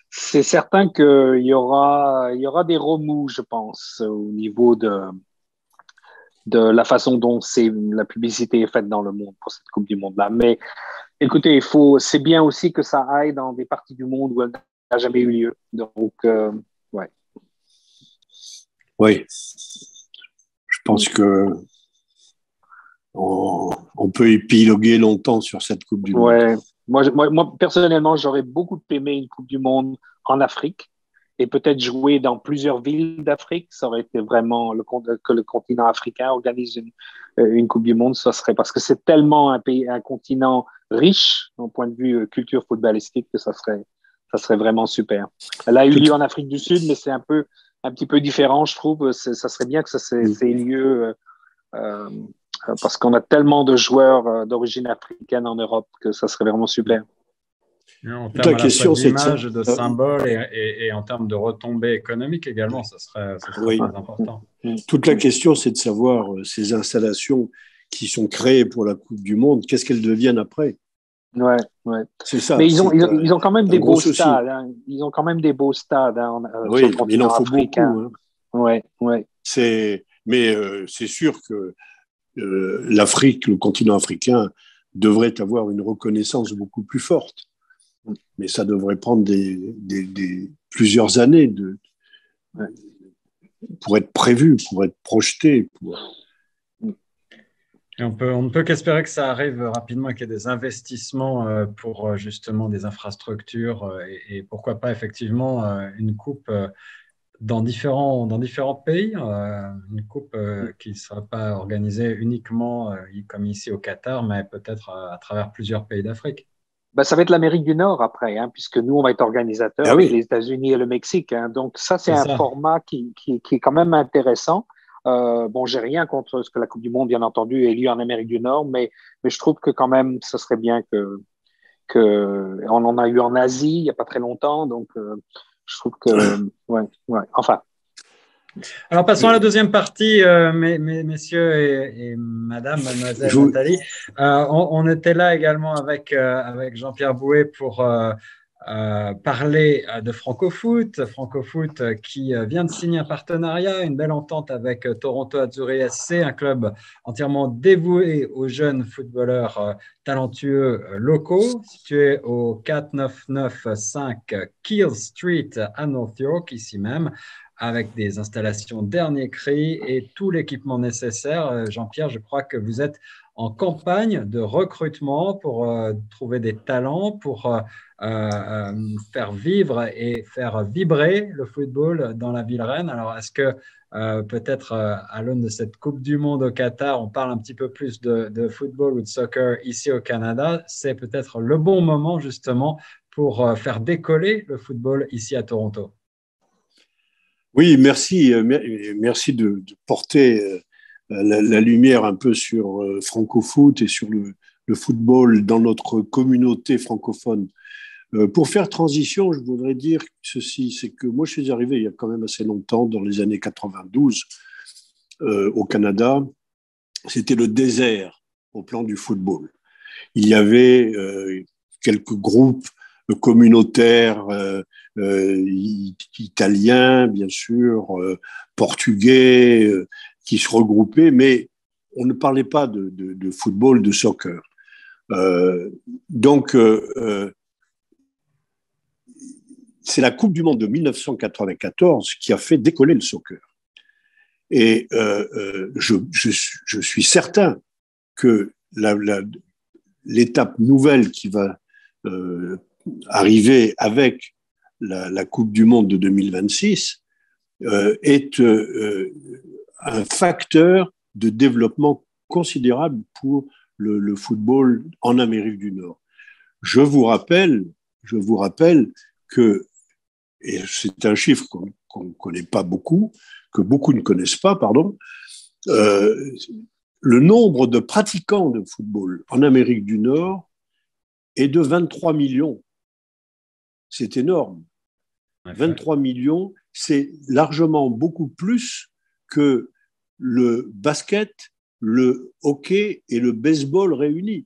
c'est certain qu'il y aura des remous, je pense, au niveau de la façon dont la publicité est faite dans le monde pour cette Coupe du Monde-là. Mais écoutez, c'est bien aussi que ça aille dans des parties du monde où elle n'a jamais eu lieu. Donc, ouais. Oui. pense que on peut épiloguer longtemps sur cette Coupe du Monde. Ouais. Moi, personnellement, j'aurais beaucoup aimé une Coupe du Monde en Afrique et peut-être jouer dans plusieurs villes d'Afrique. Ça aurait été vraiment que le continent africain organise une Coupe du Monde. Ça serait parce que c'est tellement un continent riche au point de vue culture footballistique que ça serait vraiment super. Elle a eu lieu en Afrique du Sud, mais c'est un petit peu différent, je trouve. Ça serait bien que ça ait lieu parce qu'on a tellement de joueurs d'origine africaine en Europe que ça serait vraiment super. En termes d'image, de symboles et en termes de retombées économiques également, ça serait très important. Toute la question, c'est de savoir ces installations qui sont créées pour la Coupe du Monde, qu'est-ce qu'elles deviennent après? Ouais. C'est ça. Mais ils ont quand même des beaux stades. Hein. Ils ont quand même des beaux stades. Hein, oui, mais il en faut beaucoup. Hein. Ouais. Mais c'est sûr que l'Afrique, le continent africain, devrait avoir une reconnaissance beaucoup plus forte. Mais ça devrait prendre plusieurs années pour être prévu, pour être projeté. Et on ne peut qu'espérer que ça arrive rapidement et qu'il y ait des investissements pour justement des infrastructures et pourquoi pas effectivement une coupe dans différents pays, une coupe qui ne sera pas organisée uniquement comme ici au Qatar, mais peut-être à travers plusieurs pays d'Afrique. Ça va être l'Amérique du Nord après, hein, puisque nous, on va être organisateurs avec les États-Unis et le Mexique. Hein. Donc, ça, c'est un format qui est quand même intéressant. J'ai rien contre ce que la Coupe du Monde, bien entendu, ait lieu en Amérique du Nord, mais je trouve que quand même, ce serait bien que on en a eu en Asie il n'y a pas très longtemps. Donc, je trouve que, enfin. Alors, passons à la deuxième partie, messieurs et madame, mademoiselle Nathalie. On était là également avec Jean-Pierre Bouet pour parler de Francofoot. Francofoot qui vient de signer un partenariat, une belle entente avec Toronto Azzurri SC, un club entièrement dévoué aux jeunes footballeurs talentueux locaux, situé au 4995 Keele Street à North York, ici même, avec des installations dernier cri et tout l'équipement nécessaire. Jean-Pierre, je crois que vous êtes en campagne de recrutement pour trouver des talents, pour faire vivre et faire vibrer le football dans la ville reine. Alors, est-ce que peut-être à l'aune de cette Coupe du Monde au Qatar, on parle un petit peu plus de football ou de soccer ici au Canada? C'est peut-être le bon moment justement pour faire décoller le football ici à Toronto. Oui, merci de porter la lumière un peu sur Francofoot et sur le football dans notre communauté francophone. Pour faire transition, je voudrais dire ceci, c'est que moi je suis arrivé il y a quand même assez longtemps, dans les années 92, au Canada. C'était le désert au plan du football. Il y avait quelques groupes communautaires italiens, bien sûr, portugais, qui se regroupaient, mais on ne parlait pas de football, de soccer. Donc, c'est la Coupe du Monde de 1994 qui a fait décoller le soccer. Et je suis certain que l'étape nouvelle qui va arriver avec la Coupe du Monde de 2026 est un facteur de développement considérable pour le football en Amérique du Nord. Je vous rappelle que, et c'est un chiffre qu'on ne connaît pas beaucoup, que beaucoup ne connaissent pas, pardon, le nombre de pratiquants de football en Amérique du Nord est de 23 millions. C'est énorme. 23 millions, c'est largement beaucoup plus que le basket, le hockey et le baseball réunis.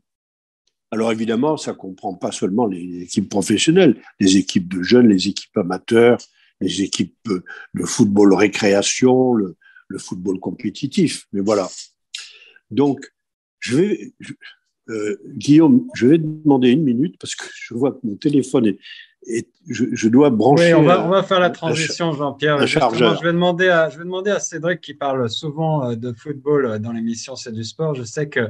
Alors évidemment, ça ne comprend pas seulement les équipes professionnelles, les équipes de jeunes, les équipes amateurs, les équipes de football récréation, le football compétitif. Mais voilà. Donc, Guillaume, je vais te demander une minute parce que je vois que mon téléphone je dois brancher. Oui, on va faire la transition, Jean-Pierre. Justement, je vais demander à Cédric, qui parle souvent de football dans l'émission C'est du sport. Je sais que,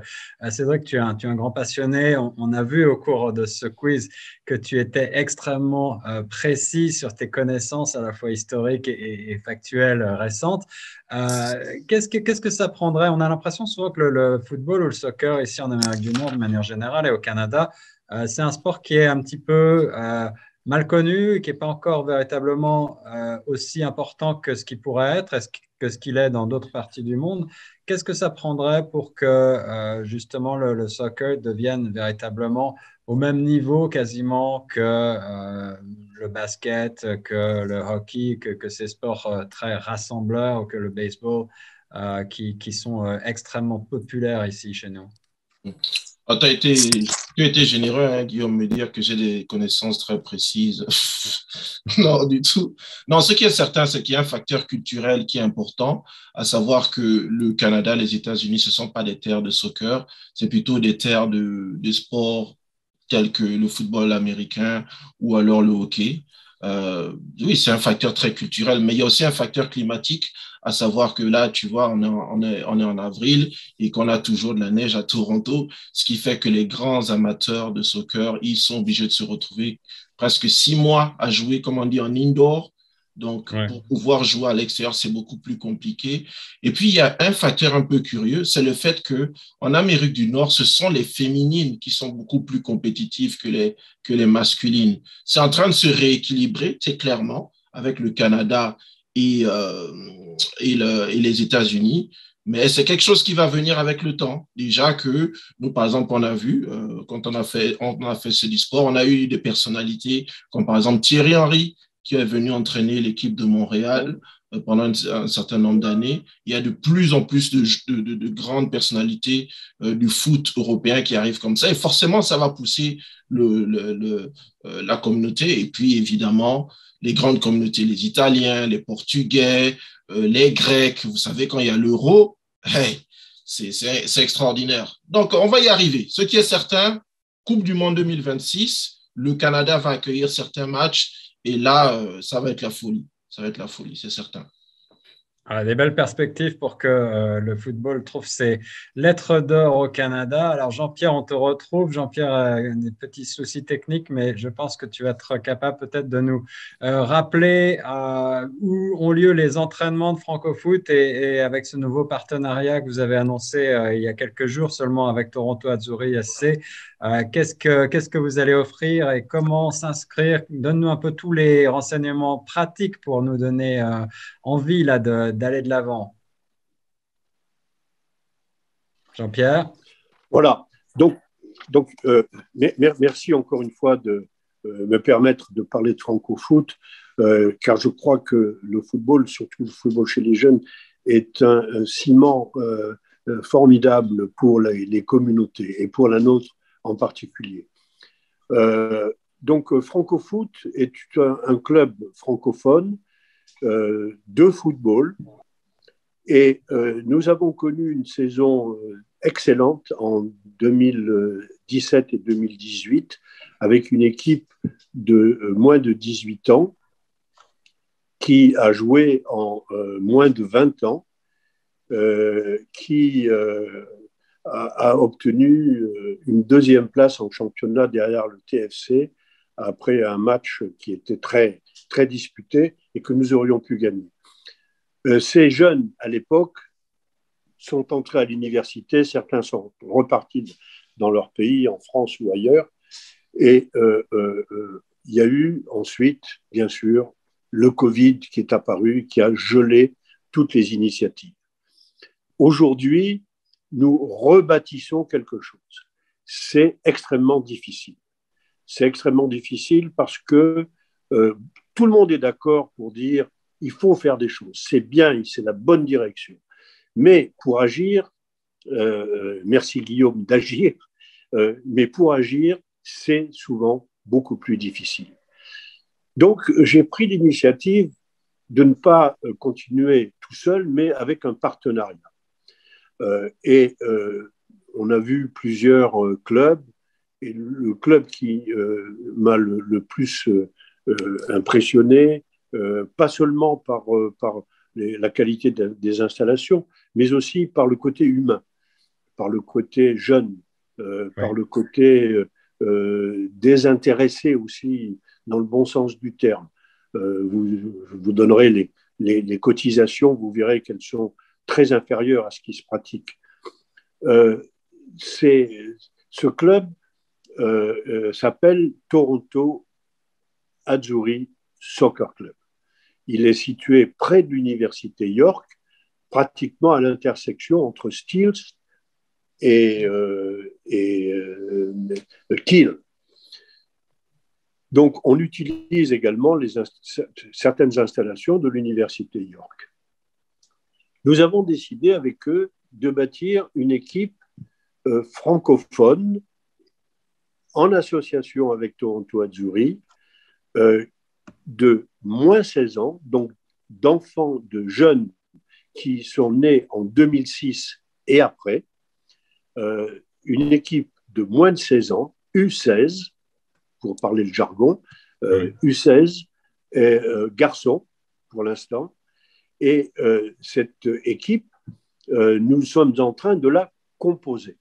Cédric, tu es un grand passionné. On a vu au cours de ce quiz que tu étais extrêmement précis sur tes connaissances à la fois historiques et factuelles récentes. Qu'est-ce que ça prendrait? On a l'impression souvent que le football ou le soccer ici en Amérique du Nord, de manière générale, et au Canada, c'est un sport qui est un petit peu mal connu, qui n'est pas encore véritablement aussi important que ce qu'il pourrait être, que ce qu'il est dans d'autres parties du monde. Qu'est-ce que ça prendrait pour que justement le soccer devienne véritablement au même niveau quasiment que le basket, que le hockey, que ces sports très rassembleurs, ou que le baseball, qui sont extrêmement populaires ici chez nous? Ah, tu as été généreux, hein, Guillaume, me dire que j'ai des connaissances très précises. Non, du tout. Non, ce qui est certain, c'est qu'il y a un facteur culturel qui est important, à savoir que le Canada, les États-Unis, ce ne sont pas des terres de soccer, c'est plutôt des terres de sport tels que le football américain ou alors le hockey. Oui, c'est un facteur très culturel, mais il y a aussi un facteur climatique, à savoir que là, tu vois, on est en avril et qu'on a toujours de la neige à Toronto, ce qui fait que les grands amateurs de soccer, ils sont obligés de se retrouver presque 6 mois à jouer, comme on dit, en indoor. Donc, Ouais. pour pouvoir jouer à l'extérieur, c'est beaucoup plus compliqué. Et puis, il y a un facteur un peu curieux, c'est le fait que en Amérique du Nord, ce sont les féminines qui sont beaucoup plus compétitives que les masculines. C'est en train de se rééquilibrer, c'est clairement, avec le Canada et, et les États-Unis. Mais c'est quelque chose qui va venir avec le temps. Déjà que nous, par exemple, on a vu, quand on a fait ce sport, on a eu des personnalités comme par exemple Thierry Henry, qui est venu entraîner l'équipe de Montréal pendant un certain nombre d'années. Il y a de plus en plus de grandes personnalités du foot européen qui arrivent comme ça. Et forcément, ça va pousser la communauté. Et puis, évidemment, les grandes communautés, les Italiens, les Portugais, les Grecs. Vous savez, quand il y a l'euro, hey, c'est extraordinaire. Donc, on va y arriver. Ce qui est certain, Coupe du Monde 2026, le Canada va accueillir certains matchs. Et là, ça va être la folie. Ça va être la folie, c'est certain. Des belles perspectives pour que le football trouve ses lettres d'or au Canada. Alors Jean-Pierre, on te retrouve. Jean-Pierre a des petits soucis techniques, mais je pense que tu vas être capable peut-être de nous rappeler où ont lieu les entraînements de Francofoot et avec ce nouveau partenariat que vous avez annoncé il y a quelques jours seulement avec Toronto Azzurri SC. Qu'est-ce que vous allez offrir et comment s'inscrire? Donne-nous un peu tous les renseignements pratiques pour nous donner envie là, d'aller de l'avant. Jean-Pierre? Voilà. Donc merci encore une fois de me permettre de parler de Francofoot, car je crois que le football, surtout le football chez les jeunes, est un ciment formidable pour les communautés et pour la nôtre en particulier. Donc, Francofoot est un club francophone de football et nous avons connu une saison excellente en 2017 et 2018 avec une équipe de moins de 18 ans qui a joué en moins de 20 ans, qui a obtenu une deuxième place en championnat derrière le TFC après un match qui était très, très disputé et que nous aurions pu gagner. Ces jeunes, à l'époque, sont entrés à l'université, certains sont repartis dans leur pays, en France ou ailleurs, et il y a eu ensuite, bien sûr, le Covid qui est apparu, qui a gelé toutes les initiatives. Aujourd'hui, nous rebâtissons quelque chose. C'est extrêmement difficile. C'est extrêmement difficile parce que tout le monde est d'accord pour dire il faut faire des choses. C'est bien, c'est la bonne direction. Mais pour agir, merci Guillaume d'agir, mais pour agir, c'est souvent beaucoup plus difficile. Donc, j'ai pris l'initiative de ne pas continuer tout seul, mais avec un partenariat. On a vu plusieurs clubs, et le club qui m'a le plus impressionné, pas seulement par la qualité des installations, mais aussi par le côté humain, par le côté jeune, par le côté désintéressé aussi, dans le bon sens du terme. Je vous donnerai les cotisations, vous verrez qu'elles sont très inférieures à ce qui se pratique. Ce club s'appelle Toronto Azzurri Soccer Club. Il est situé près de l'université York, pratiquement à l'intersection entre Steeles et Keele. Donc, on utilise également certaines installations de l'université York. Nous avons décidé avec eux de bâtir une équipe francophone en association avec Toronto Azzurri, de moins 16 ans, donc d'enfants, de jeunes qui sont nés en 2006 et après, une équipe de moins de 16 ans, U16, pour parler le jargon, U16, garçons pour l'instant, et cette équipe, nous sommes en train de la composer.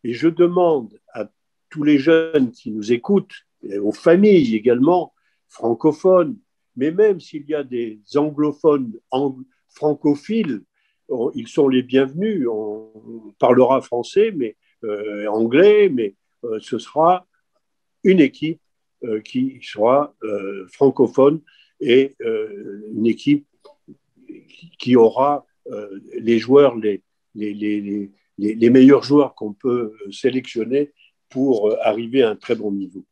Et je demande à tous les jeunes qui nous écoutent, et aux familles également, francophones, mais même s'il y a des anglophones francophiles, ils sont les bienvenus. On parlera français, mais anglais, mais ce sera une équipe qui sera francophone et une équipe qui aura les joueurs, les meilleurs joueurs qu'on peut sélectionner pour arriver à un très bon niveau.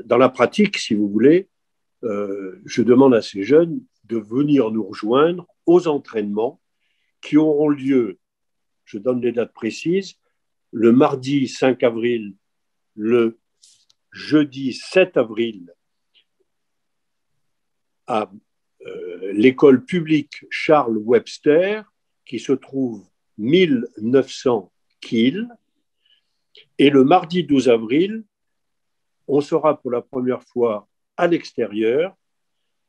Dans la pratique, si vous voulez, je demande à ces jeunes de venir nous rejoindre aux entraînements qui auront lieu, je donne les dates précises, le mardi 5 avril, le jeudi 7 avril, à l'école publique Charles Webster, qui se trouve 1900 Kiel. Et le mardi 12 avril, on sera pour la première fois à l'extérieur,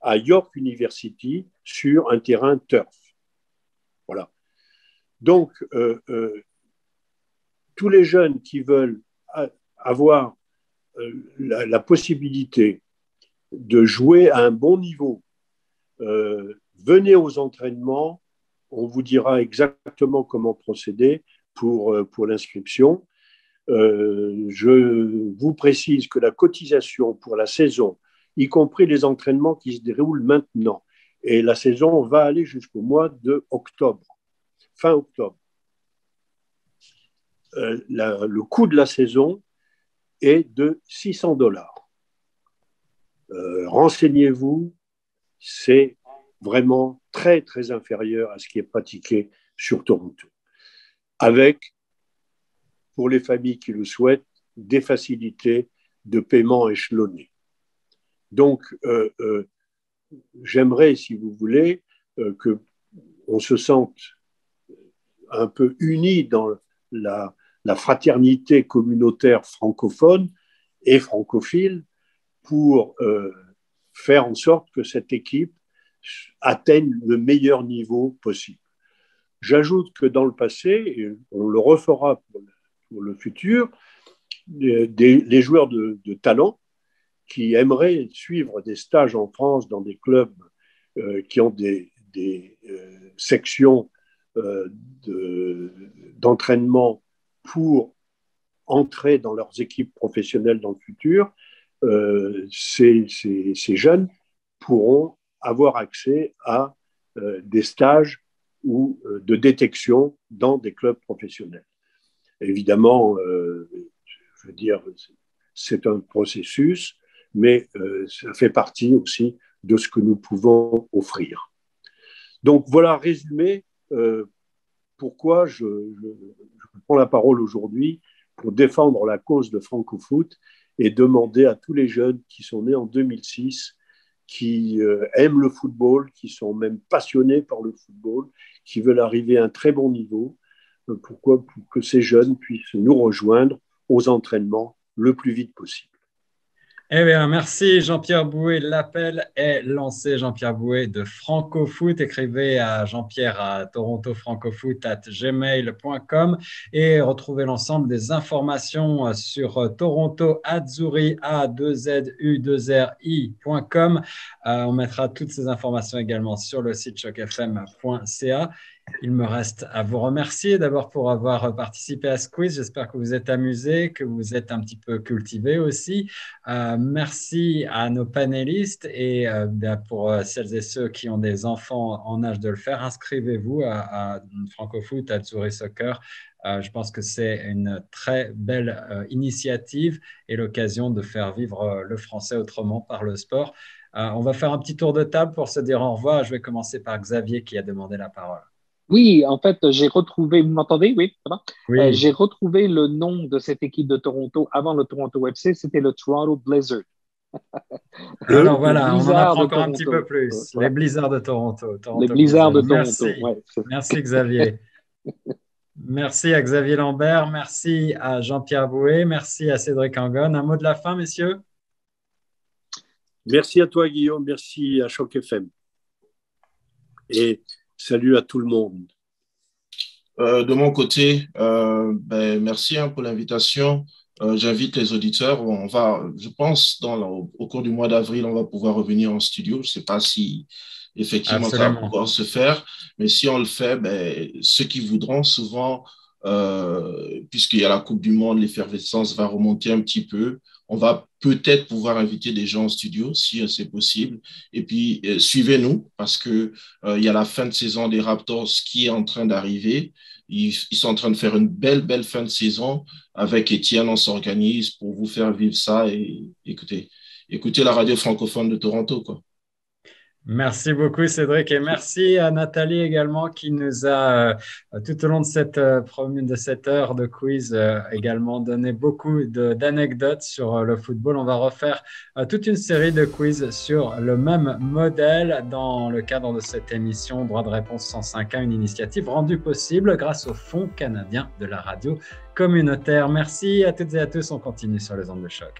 à York University, sur un terrain turf. Voilà. Donc, tous les jeunes qui veulent avoir la possibilité de jouer à un bon niveau, venez aux entraînements, on vous dira exactement comment procéder pour l'inscription. Je vous précise que la cotisation pour la saison, y compris les entraînements qui se déroulent maintenant, et la saison va aller jusqu'au mois d'octobre, fin octobre. Le coût de la saison est de $600. Renseignez-vous, c'est vraiment très, très inférieur à ce qui est pratiqué sur Toronto. Avec, pour les familles qui le souhaitent, des facilités de paiement échelonnées. Donc, j'aimerais, si vous voulez, qu'on se sente un peu unis dans la fraternité communautaire francophone et francophile pour faire en sorte que cette équipe atteigne le meilleur niveau possible. J'ajoute que dans le passé, et on le refera pour le futur, les joueurs de talent qui aimeraient suivre des stages en France dans des clubs qui ont des sections d'entraînement pour entrer dans leurs équipes professionnelles dans le futur, ces jeunes pourront avoir accès à des stages ou de détection dans des clubs professionnels. Évidemment, je veux dire, c'est un processus, mais ça fait partie aussi de ce que nous pouvons offrir. Donc voilà, résumé, pourquoi je prends la parole aujourd'hui pour défendre la cause de Francofoot et demander à tous les jeunes qui sont nés en 2006, qui aiment le football, qui sont même passionnés par le football, qui veulent arriver à un très bon niveau, pour que ces jeunes puissent nous rejoindre aux entraînements le plus vite possible. Eh bien, merci Jean-Pierre Boué. L'appel est lancé. Jean-Pierre Boué de Francofoot. Écrivez à Jean-Pierre à torontofrancofoot@gmail.com et retrouvez l'ensemble des informations sur Toronto Azzurri A2ZU2RI.com. On mettra toutes ces informations également sur le site chocfm.ca. Il me reste à vous remercier d'abord pour avoir participé à ce quiz. J'espère que vous êtes amusés, que vous êtes un petit peu cultivés aussi. Merci à nos panélistes et pour celles et ceux qui ont des enfants en âge de le faire, inscrivez-vous à Francofoot, à Azzurri Soccer. Je pense que c'est une très belle initiative et l'occasion de faire vivre le français autrement par le sport. On va faire un petit tour de table pour se dire au revoir. Je vais commencer par Xavier qui a demandé la parole. Oui, en fait, j'ai retrouvé, vous m'entendez? Oui, ça va? Oui. J'ai retrouvé le nom de cette équipe de Toronto avant le Toronto FC, c'était le Toronto Blizzard. Alors voilà, on en apprend encore un Toronto. petit peu plus. Voilà. Les Blizzards de Toronto. Les Blizzards de Toronto. Merci. Ouais. Merci Xavier. Merci à Xavier Lambert. Merci à Jean-Pierre Boué. Merci à Cédric Angon. Un mot de la fin, messieurs? Merci à toi, Guillaume. Merci à Choc FM. Et salut à tout le monde. De mon côté, merci pour l'invitation. J'invite les auditeurs. Je pense, au cours du mois d'avril, on va pouvoir revenir en studio. Je ne sais pas si effectivement ça va pouvoir se faire, mais si on le fait, ceux qui voudront, souvent, puisqu'il y a la Coupe du Monde, l'effervescence va remonter un petit peu. On va peut-être pouvoir inviter des gens en studio, si c'est possible. Et puis, suivez-nous, parce qu'il y a la fin de saison des Raptors qui est en train d'arriver. Ils sont en train de faire une belle fin de saison. Avec Étienne, on s'organise pour vous faire vivre ça et écoutez la radio francophone de Toronto, quoi. Merci beaucoup Cédric et merci à Nathalie également qui nous a tout au long de cette heure de quiz également donné beaucoup d'anecdotes sur le football. On va refaire toute une série de quiz sur le même modèle dans le cadre de cette émission Droit de réponse 105.1, une initiative rendue possible grâce au Fonds canadien de la radio communautaire. Merci à toutes et à tous, on continue sur les ondes de choc.